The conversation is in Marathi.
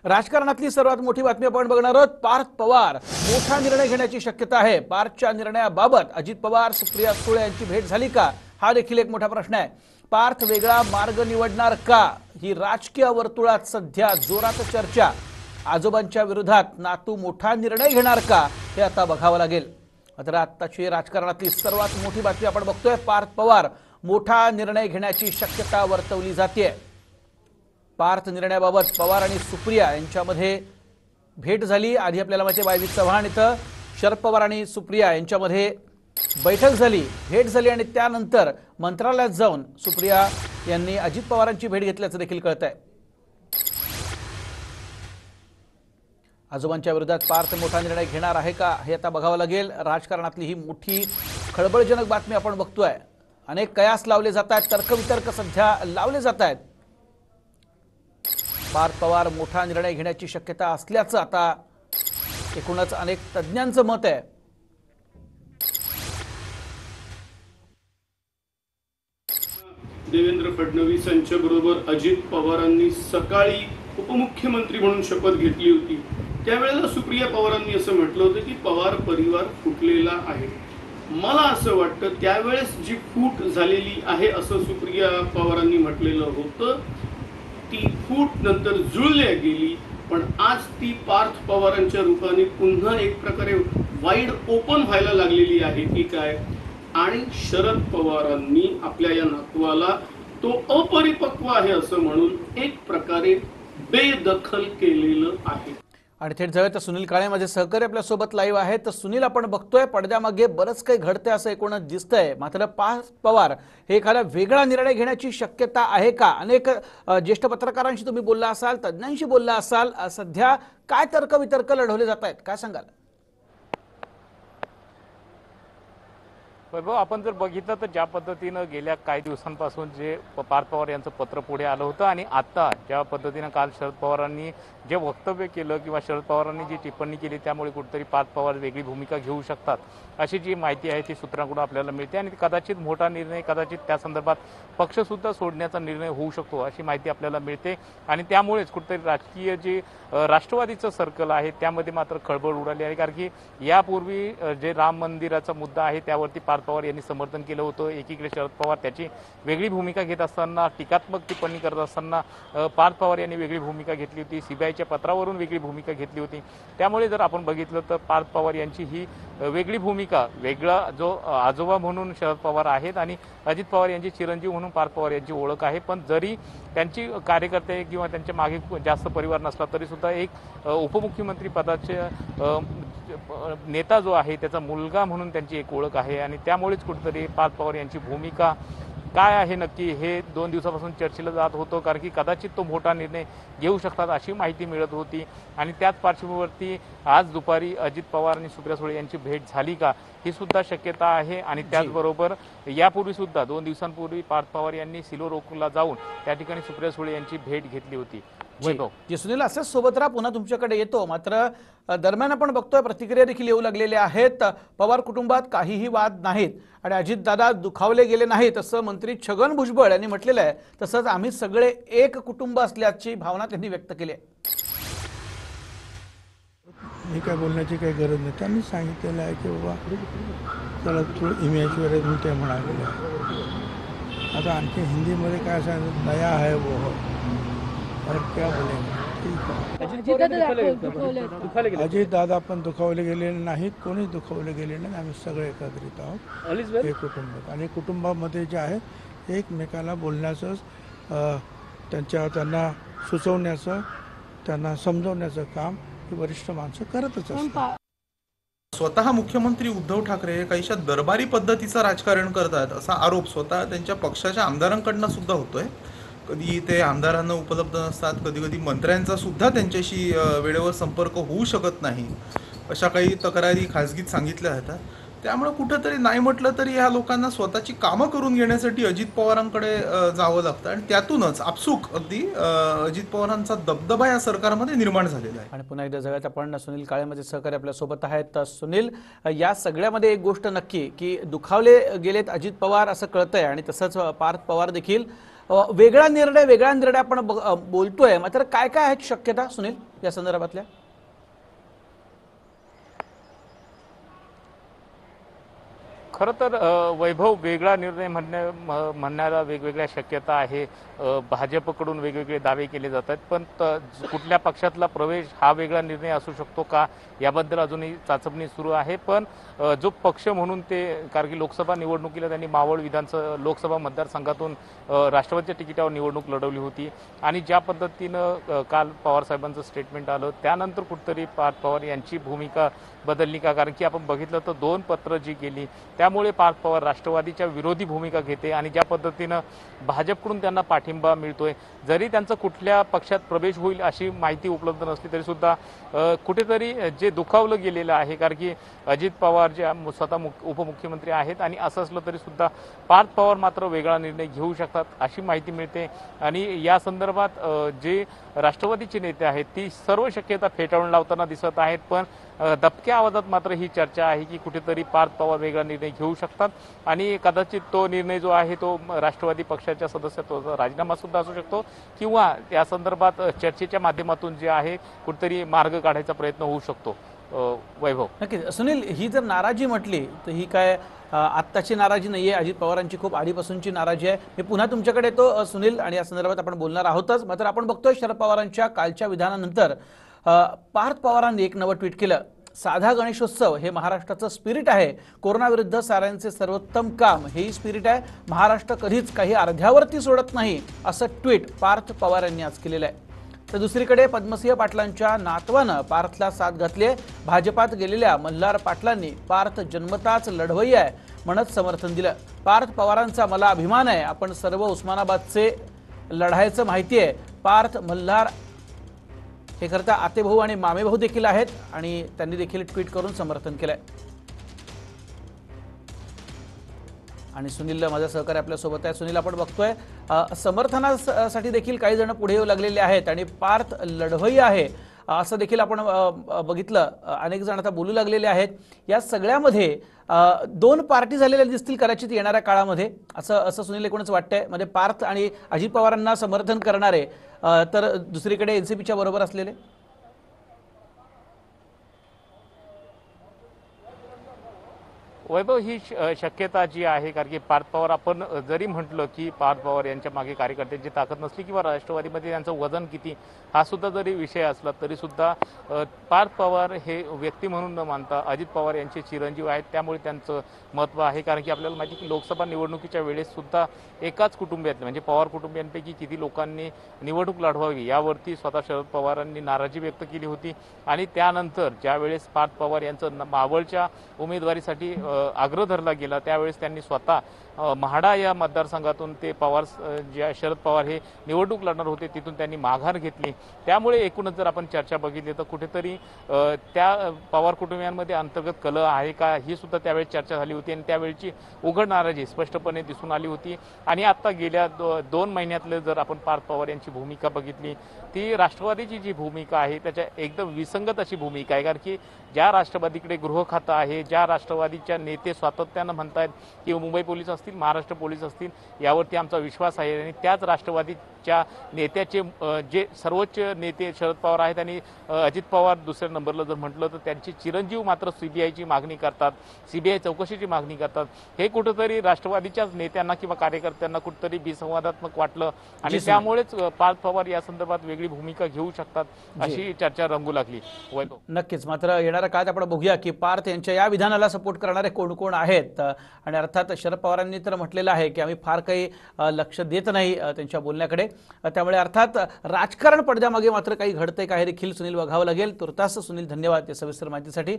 राजकारणातली सर्वात मोठी बातमी आपण बघणार आहोत। पार्थ पवार मोठा निर्णय घेण्याची शक्यता आहे। पार्थच्या निर्णयाबाबत अजित पवार सुप्रिया सुळे यांची भेट झाली का, हा देखील एक मोठा प्रश्न आहे। पार्थ वेगळा मार्ग निवडणार का, ही राजकीय वर्तुळात सध्या जोरात चर्चा। आजोबांच्या विरोधात नातू मोठा निर्णय घेणार का, हे आता बघावं लागेल। मात्र आत्ताची राजकारणातली सर्वात मोठी बातमी आपण बघतोय। पार्थ पवार मोठा निर्णय घेण्याची शक्यता वर्तवली जाते। पार्थ निर्णयाबाबत पवार आणि सुप्रिया यांच्यामध्ये भेट झाली। आधी आपल्याला माहिती आहे वायवी चव्हाण इथं शरद पवार आणि सुप्रिया यांच्यामध्ये बैठक झाली, भेट झाली आणि त्यानंतर मंत्रालयात जाऊन सुप्रिया यांनी अजित पवारांची भेट घेतल्याचं देखील कळतंय। आजोबांच्या विरोधात पार्थ मोठा निर्णय घेणार आहे का, हे आता बघावं लागेल। राजकारणातली ही मोठी खळबळजनक बातमी आपण बघतोय। अनेक कयास लावले जात आहेत, तर्कवितर्क सध्या लावले जात आहेत। पार्थ पवार मोठा निर्णय घेण्याची शक्यता असल्याचं आता एकूणच अनेक तज्ञांचं मत आहे। देवेंद्र फडणवीस यांच्या बरोबर अजित पवारांनी सकाळी उपमुख्यमंत्री म्हणून शपथ घेतली होती। त्यावेळेला सुप्रिया पवारांनी असं म्हटलं होतं की पवार परिवार फुटलेला आहे। मला असं वाटतं त्यावेळेस जी फूट झालेली आहे असं सुप्रिया पवारांनी म्हटलेलं होतं, ती फूट नंतर जुळल्या गेली, पण आज ती पार्थ पवारांच्या रूपाने पुन्हा एक प्रकारे वाईड ओपन व्हायला लागलेली आहे की काय। आणि शरद पवारांनी आपल्या या नातवाला तो अपरिपक्व आहे असं म्हणून एक प्रकारे बेदखल केलेलं आहे। आणि थेट जाऊया तर सुनील काळे माझे सहकारी आपल्या सोबत लाईव्ह आहे। तर सुनील, आपण बघतोय पडद्यामागे बरंच काही घडतंय असं एकूणच दिसतंय। मात्र पार्थ पवार हे एखादा वेगळा निर्णय घेण्याची शक्यता आहे का? अनेक ज्येष्ठ पत्रकारांशी तुम्ही बोलला असाल, तज्ञांशी बोलला असाल, सध्या काय तर्कवितर्क लढवले जात आहेत, काय सांगाल? वैभव, आपण जर बघितलं तर ज्या पद्धतीनं गेल्या काही दिवसांपासून जे पार्थ पवार यांचं पत्र पुढे आलं होतं आणि आता ज्या पद्धतीनं काल शरद पवारांनी जे वक्तव्य केलं किंवा शरद पवारांनी जी टिप्पणी केली, त्यामुळे कुठेतरी पार्थ पवार वेगळी भूमिका घेऊ शकतात अशी जी माहिती आहे ती सूत्रांकडून आपल्याला मिळते आणि कदाचित मोठा निर्णय, कदाचित त्या संदर्भात पक्षसुद्धा सोडण्याचा निर्णय होऊ शकतो अशी माहिती आपल्याला मिळते। आणि त्यामुळेच कुठेतरी राजकीय जे राष्ट्रवादीचं सर्कल आहे त्यामध्ये मात्र खळबळ उडाली आहे। कारण की यापूर्वी जे राम मंदिराचा मुद्दा आहे त्यावरती पार्थ पवार यांनी समर्थन केलं होतं। एकीकडे शरद पवार त्याची वेगळी भूमिका घेत असताना, टीकात्मक टिप्पणी करत असताना पार्थ पवार यांनी वेगळी भूमिका घेतली होती, सीबीआयच्या पत्रावरून वेगळी भूमिका घेतली होती। त्यामुळे जर आपण बघितलं तर पार्थ पवार यांची ही वेगळी भूमिका, वेगळा जो आजोबा म्हणून शरद पवार आहेत आणि अजित पवार यांची चिरंजीव म्हणून पार्थ पवार यांची ओळख आहे। पण जरी त्यांची कार्यकर्ते किंवा त्यांच्या मागे जास्त परिवार नसला तरी सुद्धा एक उपमुख्यमंत्री पदाचे नेता जो आहे त्याचा मुलगा म्हणून त्यांची एक ओळख आहे। आणि त्यामुळेच कुठेतरी पार्थ पवार यांची भूमिका काय आहे नक्की हे 2 दिवसापासून चर्चेला जात होतं। कारण की कदाचित तो मोठा निर्णय घेऊ शकतात अशी माहिती मिळत होती। आणि त्याच पार्श्वभूमीवरती आज दुपारी अजित पवार आणि सुप्रिया सुळे यांची भेट झाली का, ही सुद्धा शक्यता आहे। आणि त्याचबरोबर यापूर्वी सुद्धा 2 दिवसांपूर्वी पार्थ पवार यांनी सिल्लोडला जाऊन त्या ठिकाणी सुप्रिया सुळे यांची भेट घेतली होती। जी सुनील, असेच सोबत राहा, पुन्हा तुमच्याकडे येतो। मात्र दरम्यान आपण बघतोय प्रतिक्रिया देखील येऊ लागलेल्या आहेत। पवार कुटुंबात काहीही वाद नाहीत आणि अजितदादा दुखावले गेले नाहीत असं मंत्री छगन भुजबळ यांनी म्हटलेलं आहे। तसंच आम्ही सगळे एक कुटुंब असल्याची भावना त्यांनी व्यक्त केली आहे। हे काय बोलण्याची काही गरज नाही, त्यांनी सांगितलेलं आहे की बाबा चला थोडं इमेजवर आहे म्हणून ते म्हणालेलं आहे। आता आणखी हिंदीमध्ये काय सांगितलं, दया आहे वो और क्या बोलेंगे, ठीक आहे। अजित दादा पण दुखावले गेलेले नाहीत, कोणीच दुखावले गेले नाही। आम्ही सगळे एकत्रित आहोत, एक कुटुंब। आणि कुटुंबामध्ये जे आहे एकमेकाला बोलण्याचं, त्यांना सुचवण्याचं, त्यांना समजवण्याचं काम ही वरिष्ठ माणसं करतच असतात। स्वतः मुख्यमंत्री उद्धव ठाकरे काहीशा दरबारी पद्धतीचं राजकारण करतात असा आरोप स्वतः त्यांच्या पक्षाच्या आमदारांकडनं सुद्धा होतोय। कधी ते आमदारांना उपलब्ध नसतात, कधी कधी मंत्र्यांचा सुद्धा त्यांच्याशी वेळेवर संपर्क होऊ शकत नाही, अशा काही तक्रारी खासगीत सांगितल्या जातात। त्यामुळे कुठेतरी नाही म्हटलं तरी ह्या लोकांना स्वतःची कामं करून घेण्यासाठी अजित पवारांकडे जावं लागतं आणि त्यातूनच आपसूक अगदी अजित पवारांचा दबदबा या सरकारमध्ये निर्माण झालेला आहे। आणि पुन्हा एकदा जगात आपण सुनील काळे माझे सहकारी आपल्या सोबत आहेत। सुनील, या सगळ्यामध्ये एक गोष्ट नक्की की दुखावले गेलेत अजित पवार असं कळतंय आणि तसंच पार्थ पवार देखील वेगळा निर्णय आपण बोलतोय। मात्र काय काय आहेत शक्यता सुनील? या संदर्भातल्या? खरं तर वैभव वेगळा निर्णय म्हणण्याला वेगवेगळ्या शक्यता आहे. भाजपकडून वेगवेगळे दावे केले जात आहेत, पण कुठल्या पक्षातला प्रवेश हा वेगळा निर्णय असू शकतो का याबद्दल अजूनही चाचपणी सुरू आहे. पण जो पक्ष म्हणून ते कारण की लोकसभा निवडणुकीला त्यांनी मावळ लोकसभा मतदारसंघातून राष्ट्रवादीच्या तिकिटावर निवडणूक लढवली होती आणि ज्या पद्धतीनं काल पवारसाहेबांचं स्टेटमेंट आलं त्यानंतर कुठंतरी पार्थ पवार यांची भूमिका बदलली का? कारण की आपण बघितलं तर 2 पत्र जी गेली त्यामुळे पार्थ पवार राष्ट्रवादीच्या विरोधी भूमिका घेते आणि ज्या पद्धतीनं भाजपकडून त्यांना पाठिंबा मिळतोय, जरी त्यांचा कुठल्या पक्षात प्रवेश होईल अशी माहिती उपलब्ध नसली तरी सुद्धा कुठेतरी जे दुखावलं गेलेलं आहे. कारण की अजित पवार जे स्वतः उपमुख्यमंत्री आहेत आणि असं असलं तरी सुद्धा पार्थ पवार मात्र वेगळा निर्णय घेऊ शकतात अशी माहिती मिळते. आणि या संदर्भात जे राष्ट्रवादीचे नेते आहेत ती सर्व शक्यता फेटाळून लावताना दिसत आहेत. पण दबक्या आवाजात मात्र ही चर्चा आहे की कुठेतरी पार्थ पवार वेगळा निर्णय घेऊ शकतात आणि कदाचित तो निर्णय जो आहे तो राष्ट्रवादी पक्षाच्या सदस्यत्वाचा राजीनामा सुद्धा असू शकतो किंवा त्या संदर्भात चर्चेच्या माध्यमातून जे आहे कुठेतरी मार्ग काढायचा प्रयत्न होऊ शकतो. वैभव, नक्कीच. सुनील, ही जर नाराजी म्हटली तर ही काय आत्ताची नाराजी नाहीये, अजित पवारांची खूप आधीपासूनची नाराजी आहे. मी पुन्हा तुमच्याकडे येतो सुनील, आणि या संदर्भात आपण बोलणार आहोतच. मात्र आपण बघतोय शरद पवारांच्या कालच्या विधानानंतर पार्थ पवारांनी एक नवं ट्विट केलं. साधा गणेशोत्सव हे महाराष्ट्राचं स्पिरिट आहे. कोरोनाविरुद्ध साऱ्यांचे सर्वोत्तम काम हेही स्पिरिट आहे. महाराष्ट्र कधीच काही अर्ध्यावरती सोडत नाही, असं ट्विट पार्थ पवार यांनी आज केलेलं आहे. तर दुसरीकडे पद्मसिंह पाटलांच्या नातवानं पार्थला साथ घातली. भाजपात गेलेल्या मल्हार पाटलांनी पार्थ जन्मताच लढवई आहे म्हणत समर्थन दिलं. पार्थ पवारांचा मला अभिमान आहे, आपण सर्व उस्मानाबादचे लढायचं माहिती आहे. पार्थ मल्हार हे करता आतेभाऊ आणि मामेभाऊ देखील आहेत आणि त्यांनी देखील ट्विट करून समर्थन केलंय. आणि सुनील माझा सहकारी आपल्या सोबत आहे. सुनील, आपण बघतोय समर्थनासाठी देखील काही जण पुढे येऊ लागलेले आहेत आणि पार्थ लढवई आहे असं देखील आपण बघितलं. अनेक जण आता बोलू लागलेले आहेत. या सगळ्यामध्ये 2 पार्टी झालेल्या दिसतील कदाचित येणाऱ्या काळामध्ये, असं सुनील एकूणच वाटतंय. म्हणजे पार्थ आणि अजित पवारांना समर्थन करणारे तर दुसरीकडे एनसीपीच्या बरोबर असलेले. वैभव, ही शक्यता जी आहे कारण की पार्थ पवार आपण जरी म्हटलं की पार्थ पवार यांच्या मागे कार्यकर्त्यांची ताकद नसली किंवा राष्ट्रवादीमध्ये त्यांचं वजन किती हा सुद्धा जरी विषय असला तरी सुद्धा पार्थ पवार हे व्यक्ती म्हणून न मानता अजित पवार यांचे चिरंजीव आहेत, त्यामुळे त्यांचं महत्त्व आहे. कारण की आपल्याला माहिती की लोकसभा निवडणुकीच्या वेळेस सुद्धा एकाच कुटुंबियातले म्हणजे पवार कुटुंबियांपैकी किती लोकांनी निवडणूक लढवावी यावरती स्वतः शरद पवारांनी नाराजी व्यक्त केली होती. आणि त्यानंतर ज्यावेळेस पार्थ पवार यांचं मावळच्या उमेदवारीसाठी आग्रह धरला गेला त्यावेळेस त्यांनी स्वतः म्हाडा या मतदारसंघातून ते ज्या शरद पवार हे निवडणूक लढणार होते तिथून त्यांनी माघार घेतली. त्यामुळे एकूणच जर आपण चर्चा बघितली तर कुठेतरी त्या पवार कुटुंबियांमध्ये अंतर्गत कलह आहे का ही सुद्धा त्यावेळेस चर्चा झाली होती आणि त्यावेळची उघड नाराजी स्पष्टपणे दिसून आली होती. आणि आता गेल्या 2 महिन्यातले जर आपण पार्थ पवार यांची भूमिका बघितली ती राष्ट्रवादीची जी भूमिका आहे त्याच्या एकदम विसंगत अशी भूमिका आहे. कारण की ज्या राष्ट्रवादीकडे गृह खातं आहे, ज्या राष्ट्रवादीच्या नेते सातत्यानं म्हणतात की मुंबई पोलीस असतील, महाराष्ट्र पोलीस असतील यावरती आमचा विश्वास आहे, आणि त्याच राष्ट्रवादीच्या नेत्याचे जे सर्वोच्च नेते शरद पवार आहेत आणि अजित पवार दुसऱ्या नंबरला जर म्हटलं तर त्यांचे चिरंजीव मात्र सीबीआयची मागणी करतात, सीबीआय चौकशीची मागणी करतात. हे कुठेतरी राष्ट्रवादीच्याच नेत्यांना किंवा कार्यकर्त्यांना कुठेतरी विसंवादात्मक वाटलं आणि त्यामुळेच पार्थ पवार या संदर्भात वेगळी भूमिका घेऊ शकतात अशी चर्चा रंगू लागली. वैभव, नक्कीच. मात्र येणाऱ्या काळात आपण बघूया की पार्थ यांच्या या विधानाला सपोर्ट करणारे कोण कोण आहेत. आणि अर्थात शरद पवारांनी तर म्हटलेलं आहे की आम्ही फार काही लक्ष देत नाही त्यांच्या बोलण्याकडे. त्यामुळे अर्थात राजकारण पडद्यामागे मात्र काही घडतंय का हे देखील सुनील बघावं लागेल. तुर्तास सुनील, धन्यवाद या सविस्तर माहितीसाठी.